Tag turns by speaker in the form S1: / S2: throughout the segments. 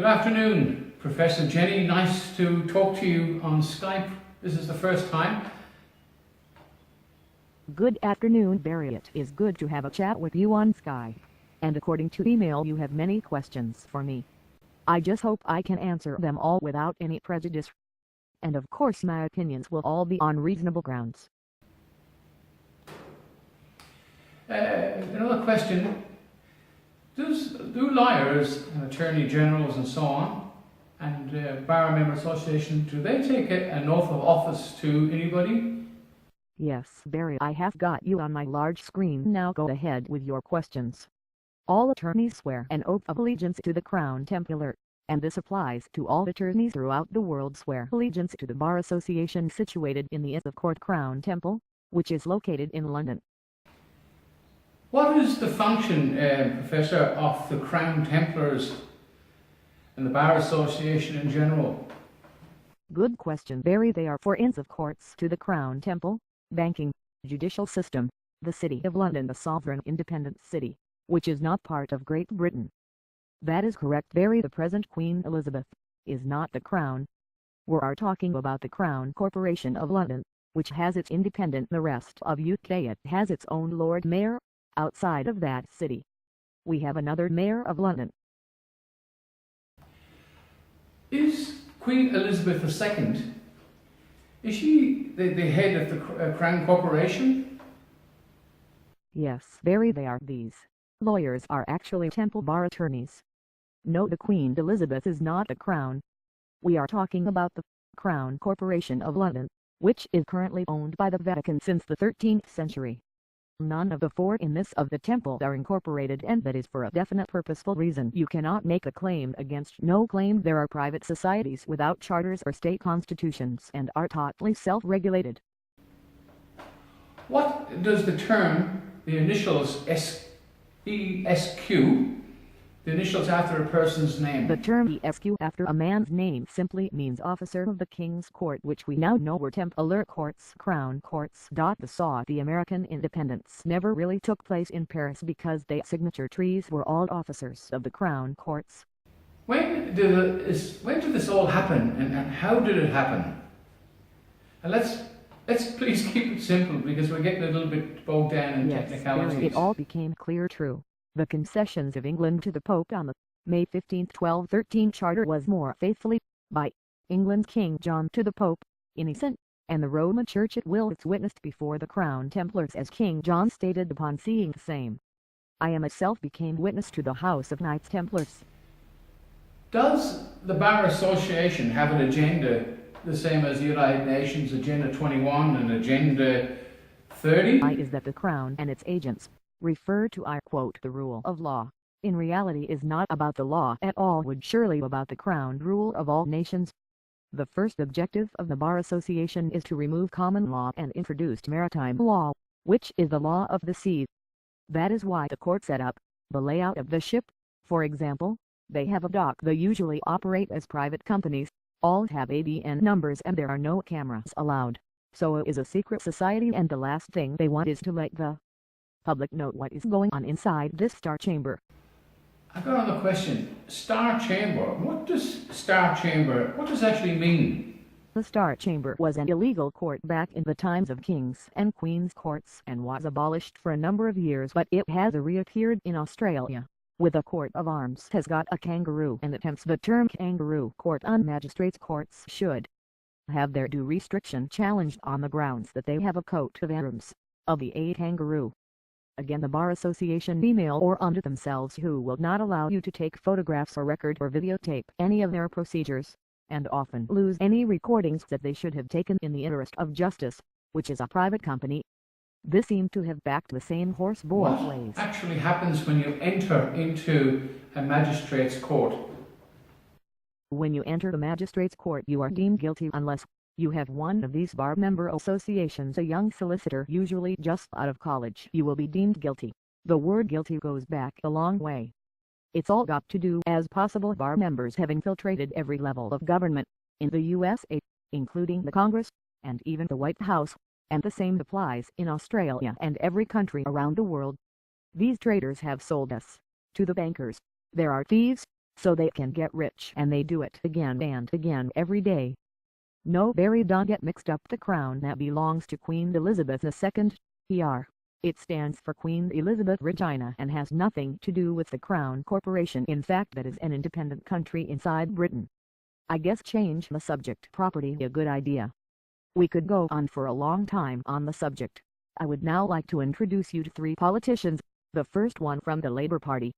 S1: Good afternoon, Professor Jenny. Nice to talk to you on Skype. This is the first time.
S2: Good afternoon, Barry. It is good to have a chat with you on Skype. And according to email, you have many questions for me. I just hope I can answer them all without any prejudice. And of course my opinions will all be on reasonable grounds.
S1: Another question. Do lawyers and attorney generals and so on, and Bar Member Association, do they take an oath of office to anybody?
S2: Yes, Barry, I have got you on my large screen. Now go ahead with your questions. All attorneys swear an oath of allegiance to the Crown Templar, and this applies to all attorneys throughout the world. Swear allegiance to the Bar Association situated in the Inns of Court Crown Temple, which is located in London.
S1: What is the function, Professor, of the Crown Templars and the Bar Association in general?
S2: Good question, Barry. They are for Inns of Courts to the Crown Temple, banking, judicial system, the City of London, a sovereign independent city, which is not part of Great Britain. That is correct, Barry. The present Queen Elizabeth is not the Crown. We are talking about the Crown Corporation of London, which has its independent. The rest of UK, it has its own Lord Mayor. Outside of that city, we have another Mayor of London.
S1: Is Queen Elizabeth II, is she the head of the Crown Corporation?
S2: Yes, Barry, they are. These lawyers are actually Temple Bar attorneys. No, the Queen Elizabeth is not the Crown. We are talking about the Crown Corporation of London, which is currently owned by the Vatican since the 13th century. None of the four inns of the temple are incorporated, and that is for a definite purposeful reason. You cannot make a claim against no claim. There are private societies without charters or state constitutions and are totally self-regulated.
S1: What does the term, the initials ESQ, the initials after a person's name?
S2: The term ESQ after a man's name simply means Officer of the King's Court, which we now know were Templar courts, Crown courts. The American independence never really took place in Paris because their signature trees were all officers of the Crown courts.
S1: When did this all happen, and how did it happen? And let's please keep it simple, because we're getting a little bit bogged down in technicalities.
S2: It all became clear true. The concessions of England to the Pope on the May 15, 1213 charter was more faithfully by England's King John to the Pope, Innocent, and the Roman Church at will. It's witnessed before the Crown Templars, as King John stated upon seeing the same. I am myself became witness to the House of Knights Templars.
S1: Does the Bar Association have an agenda the same as the United Nations Agenda 21 and Agenda 30?
S2: Is that the Crown and its agents refer to, I quote, the rule of law, in reality is not about the law at all, would surely about the Crown rule of all nations. The first objective of the Bar Association is to remove common law and introduce maritime law, which is the law of the sea. That is why the court set up the layout of the ship. For example, they have a dock. They usually operate as private companies, all have ABN numbers, and there are no cameras allowed. So it is a secret society, and the last thing they want is to let the public know what is going on inside this Star Chamber.
S1: I've got another question. Star Chamber. What does Star Chamber, what does it actually mean?
S2: The Star Chamber was an illegal court back in the times of kings and queens courts and was abolished for a number of years, but it has reappeared in Australia, with a court of arms has got a kangaroo and attempts the term kangaroo court on magistrates' courts should have their due restriction challenged on the grounds that they have a coat of arms of the A kangaroo. Again, the Bar Association email or under themselves who will not allow you to take photographs or record or videotape any of their procedures, and often lose any recordings that they should have taken in the interest of justice, which is a private company. This seemed to have backed the same horse both ways.
S1: What actually happens when you enter into a magistrate's court?
S2: When you enter the magistrate's court, you are deemed guilty unless you have one of these bar member associations, a young solicitor usually just out of college. You will be deemed guilty. The word guilty goes back a long way. It's all got to do as possible bar members have infiltrated every level of government in the USA, including the Congress, and even the White House, and the same applies in Australia and every country around the world. These traitors have sold us to the bankers. There are thieves, so they can get rich, and they do it again and again every day. No, Barry, don't get mixed up. The crown that belongs to Queen Elizabeth II, PR. It stands for Queen Elizabeth Regina and has nothing to do with the Crown Corporation. In fact, that is an independent country inside Britain. I guess change the subject. Property a good idea. We could go on for a long time on the subject. I would now like to introduce you to 3 politicians, the first one from the Labour Party,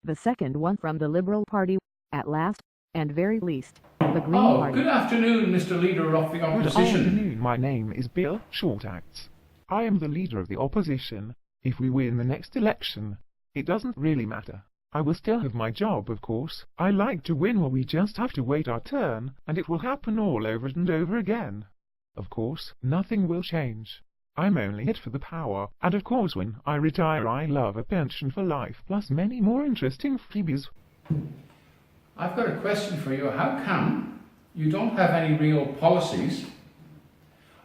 S2: the second one from the Liberal Party, at last, and very least, the Green Party.
S1: Good afternoon, Mr. Leader of the
S3: Good
S1: Opposition.
S3: afternoon, my name is Bill Shortacts. I am the leader of the opposition. If we win the next election, it doesn't really matter. I will still have my job, of course. I like to win, while we just have to wait our turn, and it will happen all over and over again. Of course, nothing will change. I'm only here for the power, and of course when I retire I love a pension for life, plus many more interesting freebies.
S1: I've got a question for you. How come you don't have any real policies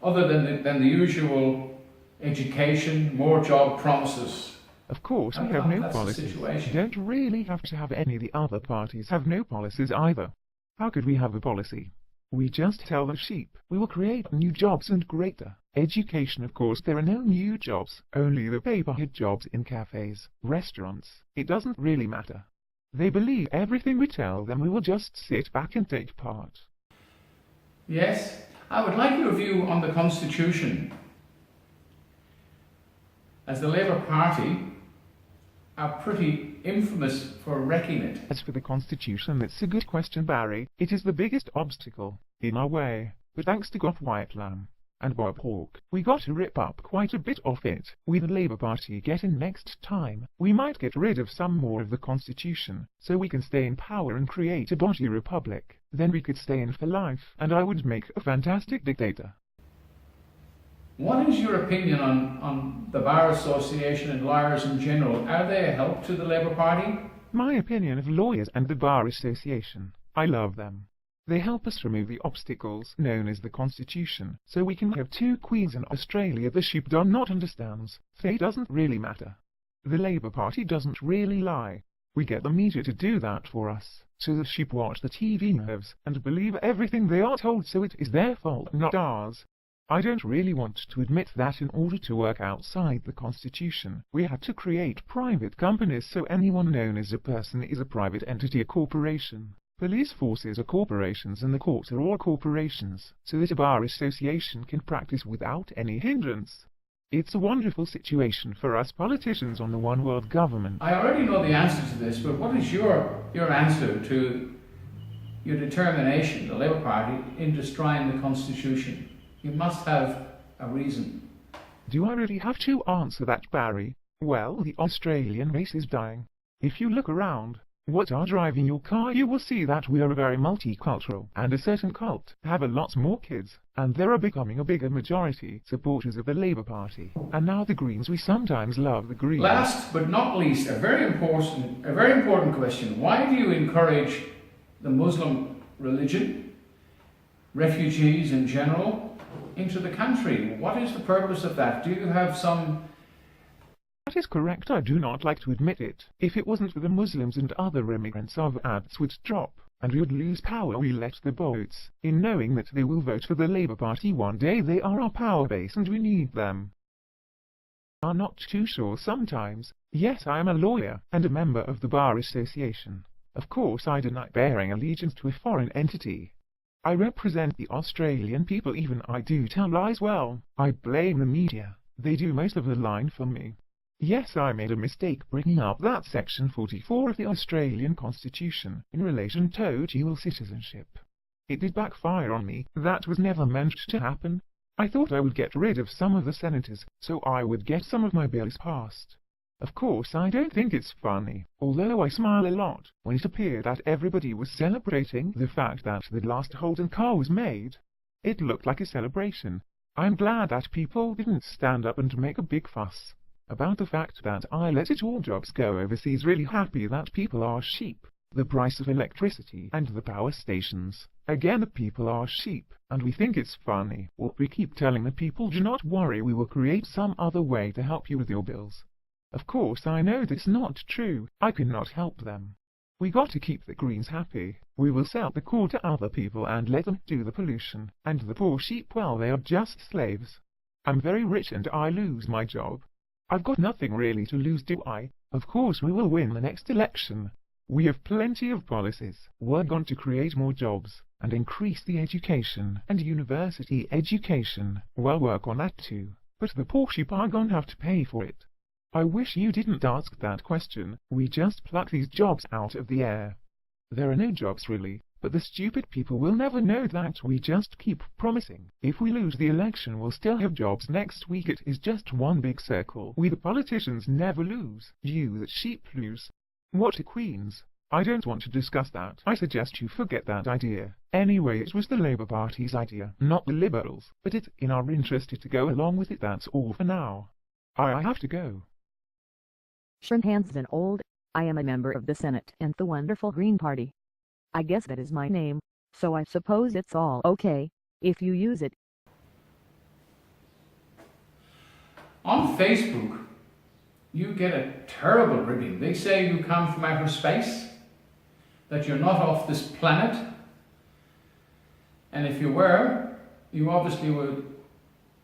S1: other than the usual education, more job promises?
S3: Of course, we have no
S1: That's the
S3: policies.
S1: situation.
S3: You don't really have to have any. The other parties have no policies either. How could we have a policy? We just tell the sheep we will create new jobs and greater education. Of course, there are no new jobs, only the paperhead jobs in cafes, restaurants. It doesn't really matter. They believe everything we tell them. We will just sit back and take part.
S1: Yes, I would like your view on the Constitution. As the Labour Party are pretty infamous for wrecking it.
S3: As for the Constitution, that's a good question, Barry. It is the biggest obstacle in our way, but thanks to Gough Whitelam and Bob Hawke, we got to rip up quite a bit of it. With the Labour Party get in next time, we might get rid of some more of the Constitution, so we can stay in power and create a body republic. Then we could stay in for life, and I would make a fantastic dictator.
S1: What is your opinion on the Bar Association and lawyers in general? Are they a help to the Labour Party?
S3: My opinion of lawyers and the Bar Association. I love them. They help us remove the obstacles known as the Constitution, so we can have 2 queens in Australia. The sheep do not understands. Fate doesn't really matter. The Labour Party doesn't really lie. We get the media to do that for us, so the sheep watch the TV news and believe everything they are told, so it is their fault, not ours. I don't really want to admit that in order to work outside the Constitution, we had to create private companies, so anyone known as a person is a private entity, a corporation. Police forces are corporations and the courts are all corporations, so that a bar association can practice without any hindrance. It's a wonderful situation for us politicians on the one world government.
S1: I already know the answer to this, but what is your answer to your determination, the Labour Party, in destroying the Constitution? You must have a reason.
S3: Do I really have to answer that, Barry? Well, the Australian race is dying. If you look around, what are driving your car, you will see that we are very multicultural, and a certain cult have a lot more kids, and there are becoming a bigger majority supporters of the Labour Party. And now the Greens, we sometimes love the Greens.
S1: Last but not least, a very important question. Why do you encourage the Muslim religion, refugees in general, into the country? What is the purpose of that? Do you have some...
S3: That is correct. I do not like to admit it. If it wasn't for the Muslims and other immigrants, our ads would drop, and we would lose power. We let the votes in, knowing that they will vote for the Labour Party one day. They are our power base and we need them. I'm not too sure sometimes. Yes, I am a lawyer and a member of the Bar Association. Of course, I deny bearing allegiance to a foreign entity. I represent the Australian people. Even I do tell lies. Well, I blame the media. They do most of the lying for me. Yes, I made a mistake bringing up that Section 44 of the Australian Constitution in relation to dual citizenship. It did backfire on me. That was never meant to happen. I thought I would get rid of some of the senators, so I would get some of my bills passed. Of course, I don't think it's funny, although I smile a lot when it appeared that everybody was celebrating the fact that the last Holden car was made. It looked like a celebration. I'm glad that people didn't stand up and make a big fuss about the fact that I let it all jobs go overseas. Really happy that people are sheep. The price of electricity and the power stations. Again, the people are sheep, and we think it's funny. What we keep telling the people, do not worry, we will create some other way to help you with your bills. Of course, I know that's not true. I cannot help them. We got to keep the Greens happy. We will sell the coal to other people and let them do the pollution, and the poor sheep, well, they are just slaves. I'm very rich and I lose my job. I've got nothing really to lose, do I? Of course we will win the next election. We have plenty of policies. We're going to create more jobs, and increase the education and university education. We'll work on that too. But the poor sheep are going to have to pay for it. I wish you didn't ask that question. We just pluck these jobs out of the air. There are no jobs really, but the stupid people will never know that. We just keep promising. If we lose the election, we'll still have jobs next week. It is just one big circle. We the politicians never lose. You the sheep lose. What are Queens? I don't want to discuss that. I suggest you forget that idea. Anyway, it was the Labour Party's idea, not the Liberals. But it's in our interest to go along with it. That's all for now. I have to go.
S2: Hansen Old. I am a member of the Senate and the wonderful Green Party. I guess that is my name, so I suppose it's all okay if you use it.
S1: On Facebook, you get a terrible ribbing. They say you come from outer space, that you're not off this planet, and if you were, you obviously were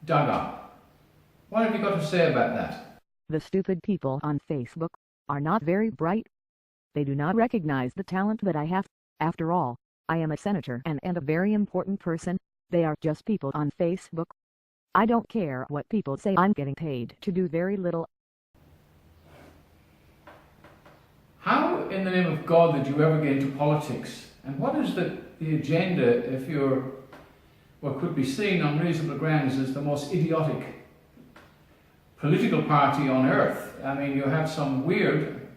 S1: dug up. What have you got to say about that?
S2: The stupid people on Facebook are not very bright. They do not recognize the talent that I have. After all, I am a senator and a very important person. They are just people on Facebook. I don't care what people say. I'm getting paid to do very little.
S1: How in the name of God did you ever get into politics? And what is the agenda if you're what could be seen on reasonable grounds as the most idiotic political party on earth? I mean, you have some weird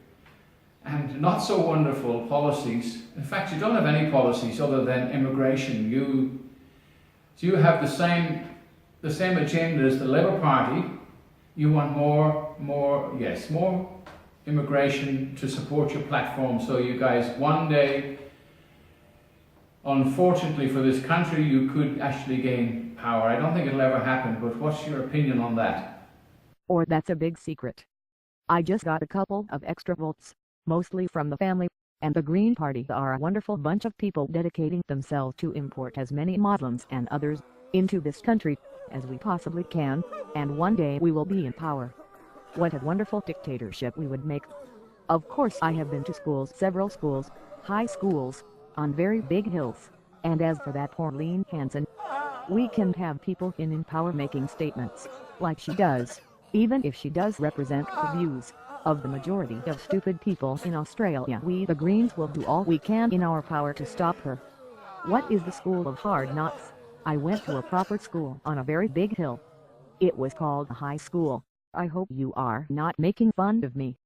S1: and not so wonderful policies. In fact, you don't have any policies other than immigration. You have the same agenda as the Labour Party. You want more immigration to support your platform. So you guys, one day, unfortunately for this country, you could actually gain power. I don't think it'll ever happen, but what's your opinion on that?
S2: Or that's a big secret. I just got a couple of extra votes, mostly from the family, and the Green Party are a wonderful bunch of people dedicating themselves to import as many Muslims and others into this country as we possibly can, and one day we will be in power. What a wonderful dictatorship we would make. Of course, I have been to schools, several schools, high schools, on very big hills, and as for that Pauline Hanson, we can have people in power making statements, like she does, even if she does represent the views of the majority of stupid people in Australia. We the Greens will do all we can in our power to stop her. What is the School of Hard Knocks? I went to a proper school on a very big hill. It was called a high school. I hope you are not making fun of me.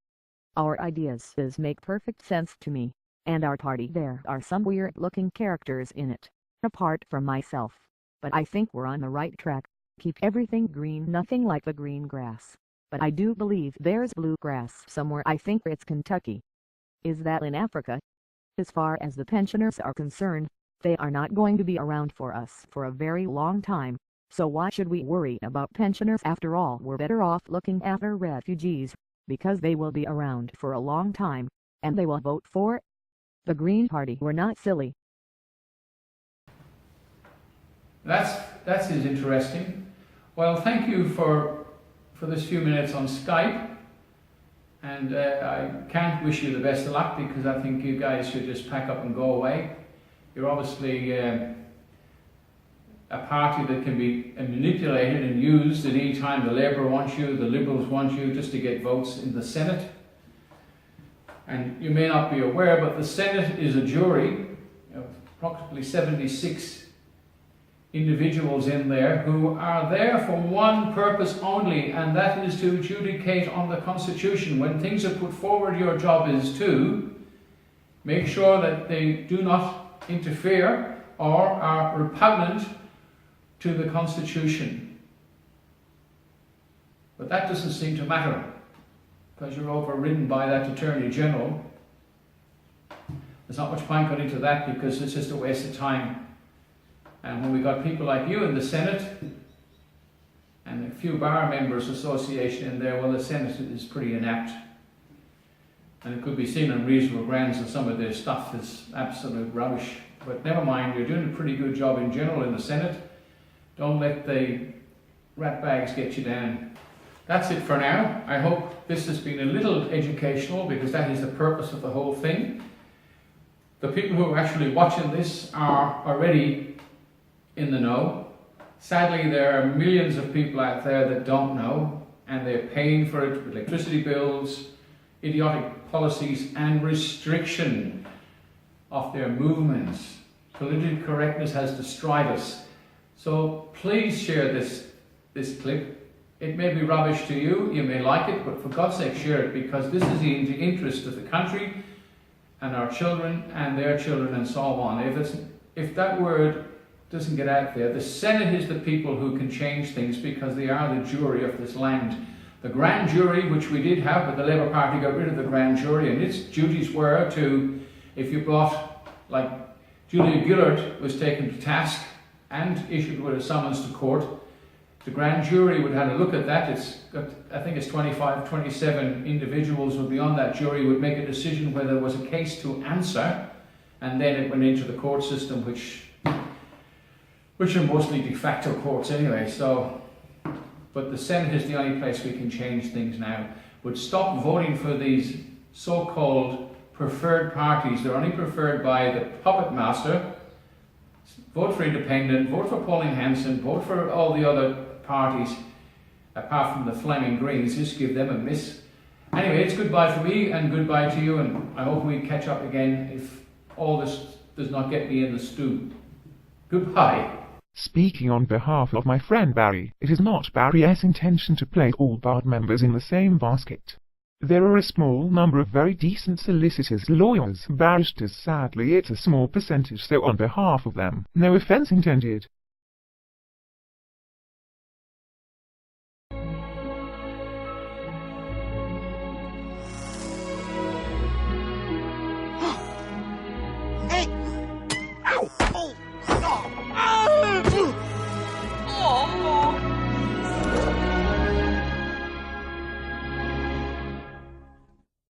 S2: Our ideas make perfect sense to me, and our party, there are some weird-looking characters in it, apart from myself, but I think we're on the right track. Keep everything green, nothing like the green grass. But I do believe there's blue grass somewhere. I think it's Kentucky. Is that in Africa? As far as the pensioners are concerned, they are not going to be around for us for a very long time. So why should we worry about pensioners? After all, we're better off looking after refugees, because they will be around for a long time, and they will vote for the Green Party. We're not silly.
S1: That is interesting. Well, thank you for this few minutes on Skype, and I can't wish you the best of luck because I think you guys should just pack up and go away. You're obviously a party that can be manipulated and used at any time. The Labour wants you, the Liberals want you just to get votes in the Senate. And you may not be aware, but the Senate is a jury of approximately 76 individuals in there who are there for one purpose only, and that is to adjudicate on the Constitution. When things are put forward, your job is to make sure that they do not interfere or are repugnant to the Constitution. But that doesn't seem to matter, because you're overridden by that Attorney General. There's not much point going into that because it's just a waste of time. And when we got people like you in the Senate, and a few bar members association in there, well, the Senate is pretty inept. and it could be seen on reasonable grounds that some of their stuff is absolute rubbish. But never mind, you're doing a pretty good job in general in the Senate. Don't let the rat bags get you down. That's it for now. I hope this has been a little educational, because that is the purpose of the whole thing. The people who are actually watching this are already in the know. Sadly, there are millions of people out there that don't know, and they're paying for it with electricity bills, idiotic policies, and restriction of their movements. Political correctness has destroyed us. So please share this clip. It may be rubbish to you, you may like it, but for God's sake share it, because this is in the interest of the country and our children and their children and so on. If that word doesn't get out there, the Senate is the people who can change things, because they are the jury of this land. The grand jury, which we did have, but the Labour Party got rid of the grand jury, and its duties were to, if you brought, like Julia Gillard was taken to task and issued with a summons to court, the grand jury would have a look at that. I think it's 25, 27 individuals would be on that jury, would make a decision whether there was a case to answer, and then it went into the court system, which are mostly de facto courts anyway. So, but the Senate is the only place we can change things now. But stop voting for these so-called preferred parties. They're only preferred by the puppet master. Vote for Independent, vote for Pauline Hanson, vote for all the other parties, apart from the Flaming Greens. Just give them a miss. Anyway, it's goodbye for me and goodbye to you, and I hope we catch up again if all this does not get me in the stew. Goodbye.
S3: Speaking on behalf of my friend Barry, it is not Barry's intention to place all BARD members in the same basket. There are a small number of very decent solicitors, lawyers, barristers. Sadly, it's a small percentage, so on behalf of them, no offense intended.